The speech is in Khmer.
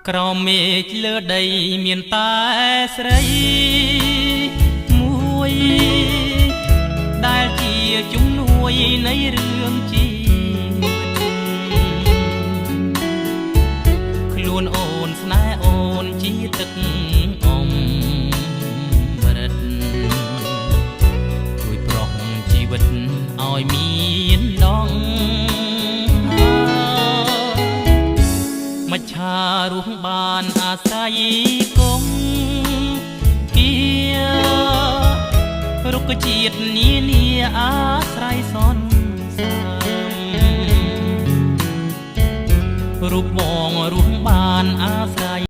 ក្រោមមេឃលើដីមានតែស្រីមួយដែលជាជំនួយនៃរឿងជីវិតខ្លួនអូនស្នេហ៍អូនជាទឹកអមរិតជួយប្រោះជីវិតឲ្យមានដងមច្ឆារស់បានអាស្រ័យគង់គារុក្ខជាតិនានាអាស្រ័យសន្សំរូបបងរស់បានអាស្រ័យ